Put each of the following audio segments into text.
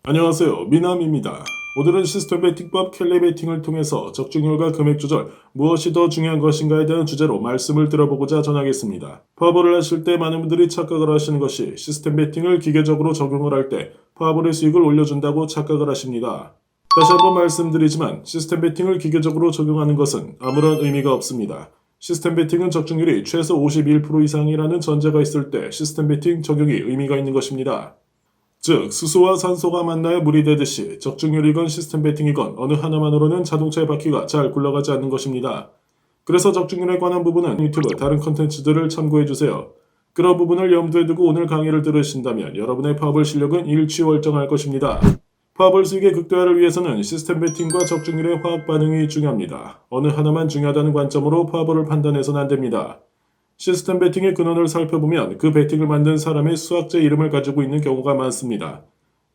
안녕하세요, 미남입니다. 오늘은 시스템 베팅법 켈리 베팅을 통해서 적중률과 금액 조절, 무엇이 더 중요한 것인가에 대한 주제로 말씀을 드려보고자 전하겠습니다. 파벌을 하실 때 많은 분들이 착각을 하시는 것이 시스템 베팅을 기계적으로 적용을 할 때 파벌의 수익을 올려준다고 착각을 하십니다. 다시 한번 말씀드리지만 시스템 베팅을 기계적으로 적용하는 것은 아무런 의미가 없습니다. 시스템 베팅은 적중률이 최소 51% 이상이라는 전제가 있을 때 시스템 베팅 적용이 의미가 있는 것입니다. 즉, 수소와 산소가 만나야 물이 되듯이 적중률이건 시스템 베팅이건 어느 하나만으로는 자동차의 바퀴가 잘 굴러가지 않는 것입니다. 그래서 적중률에 관한 부분은 유튜브 다른 컨텐츠들을 참고해주세요. 그런 부분을 염두에 두고 오늘 강의를 들으신다면 여러분의 파벌 실력은 일취월장할 것입니다. 파벌 수익의 극대화를 위해서는 시스템 베팅과 적중률의 화학 반응이 중요합니다. 어느 하나만 중요하다는 관점으로 파벌을 판단해서는 안 됩니다. 시스템 베팅의 근원을 살펴보면 그 베팅을 만든 사람의 수학자 이름을 가지고 있는 경우가 많습니다.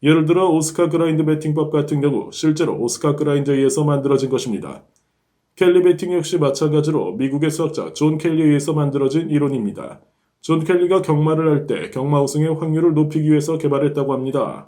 예를 들어 오스카 그라인드 베팅법 같은 경우 실제로 오스카 그라인드에 의해서 만들어진 것입니다. 켈리 베팅 역시 마찬가지로 미국의 수학자 존 켈리에 의해서 만들어진 이론입니다. 존 켈리가 경마를 할 때 경마 우승의 확률을 높이기 위해서 개발했다고 합니다.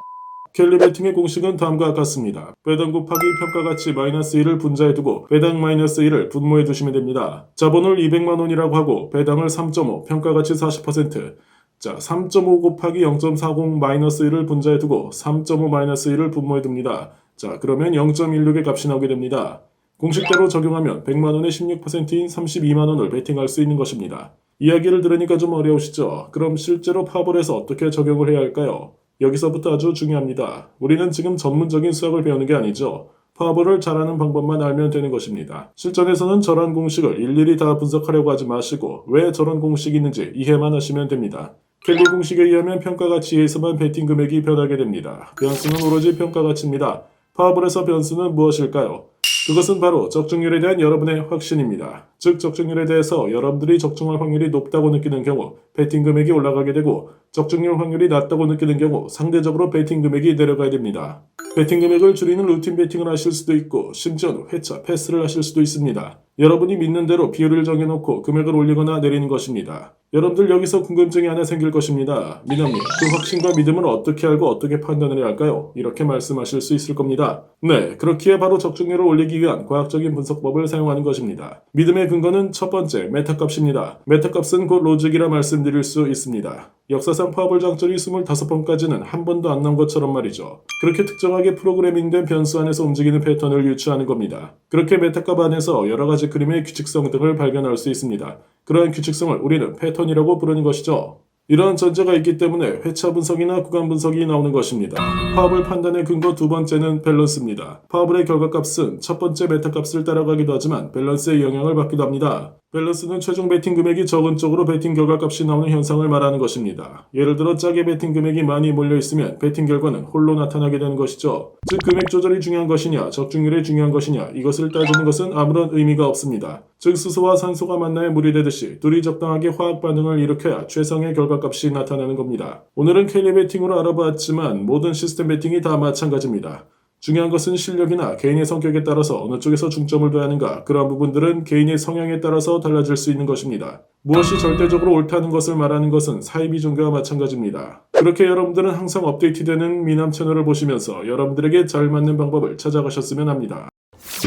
켈리 베팅의 공식은 다음과 같습니다. 배당 곱하기 평가가치 마이너스 1을 분자해두고 배당 마이너스 1을 분모해두시면 됩니다. 자본을 200만원이라고 하고 배당을 3.5, 평가가치 40%. 자, 3.5 곱하기 0.40 마이너스 1을 분자해두고 3.5 마이너스 1을 분모해둡니다. 자, 그러면 0.16의 값이 나오게 됩니다. 공식대로 적용하면 100만원의 16%인 32만원을 베팅할 수 있는 것입니다. 이야기를 들으니까 좀 어려우시죠? 그럼 실제로 파벌에서 어떻게 적용을 해야 할까요? 여기서부터 아주 중요합니다. 우리는 지금 전문적인 수학을 배우는 게 아니죠. 파벌을 잘하는 방법만 알면 되는 것입니다. 실전에서는 저런 공식을 일일이 다 분석하려고 하지 마시고 왜 저런 공식이 있는지 이해만 하시면 됩니다. 켈리 공식에 의하면 평가가치에서만 베팅 금액이 변하게 됩니다. 변수는 오로지 평가가치입니다. 파벌에서 변수는 무엇일까요? 그것은 바로 적중률에 대한 여러분의 확신입니다. 즉 적중률에 대해서 여러분들이 적중할 확률이 높다고 느끼는 경우 베팅 금액이 올라가게 되고 적중률 확률이 낮다고 느끼는 경우 상대적으로 베팅 금액이 내려가야 됩니다. 베팅 금액을 줄이는 루틴 베팅을 하실 수도 있고 심지어는 회차, 패스를 하실 수도 있습니다. 여러분이 믿는 대로 비율을 정해놓고 금액을 올리거나 내리는 것입니다. 여러분들 여기서 궁금증이 하나 생길 것입니다. 미남님, 그 확신과 믿음을 어떻게 알고 어떻게 판단을 해야 할까요? 이렇게 말씀하실 수 있을 겁니다. 네, 그렇기에 바로 적중률을 올리기 위한 과학적인 분석법을 사용하는 것입니다. 믿음의 근거는 첫 번째, 메타값입니다. 메타값은 곧 로직이라 말씀드릴 수 있습니다. 역사상 파벌 장절이 25번까지는 한 번도 안 나온 것처럼 말이죠. 그렇게 특정하게 프로그래밍된 변수 안에서 움직이는 패턴을 유추하는 겁니다. 그렇게 메타값 안에서 여러 가지 그림의 규칙성 등을 발견할 수 있습니다. 그러한 규칙성을 우리는 패턴이라고 부르는 것이죠. 이러한 전제가 있기 때문에 회차 분석이나 구간 분석이 나오는 것입니다. 파벌 판단의 근거 두 번째는 밸런스입니다. 파벌의 결과값은 첫 번째 메타값을 따라가기도 하지만 밸런스의 영향을 받기도 합니다. 밸런스는 최종 베팅 금액이 적은 쪽으로 베팅 결과값이 나오는 현상을 말하는 것입니다. 예를 들어 짝에 베팅 금액이 많이 몰려있으면 베팅 결과는 홀로 나타나게 되는 것이죠. 즉 금액 조절이 중요한 것이냐 적중률이 중요한 것이냐 이것을 따지는 것은 아무런 의미가 없습니다. 즉 수소와 산소가 만나야 물이 되듯이 둘이 적당하게 화학 반응을 일으켜야 최상의 결과값이 나타나는 겁니다. 오늘은 켈리 베팅으로 알아보았지만 모든 시스템 베팅이 다 마찬가지입니다. 중요한 것은 실력이나 개인의 성격에 따라서 어느 쪽에서 중점을 둬야 하는가 그러한 부분들은 개인의 성향에 따라서 달라질 수 있는 것입니다. 무엇이 절대적으로 옳다는 것을 말하는 것은 사이비종교와 마찬가지입니다. 그렇게 여러분들은 항상 업데이트되는 미남 채널을 보시면서 여러분들에게 잘 맞는 방법을 찾아가셨으면 합니다.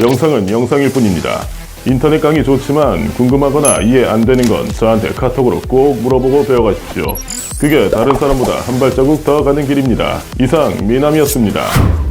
영상은 영상일 뿐입니다. 인터넷 강의 좋지만 궁금하거나 이해 안 되는 건 저한테 카톡으로 꼭 물어보고 배워가십시오. 그게 다른 사람보다 한 발자국 더 가는 길입니다. 이상 미남이었습니다.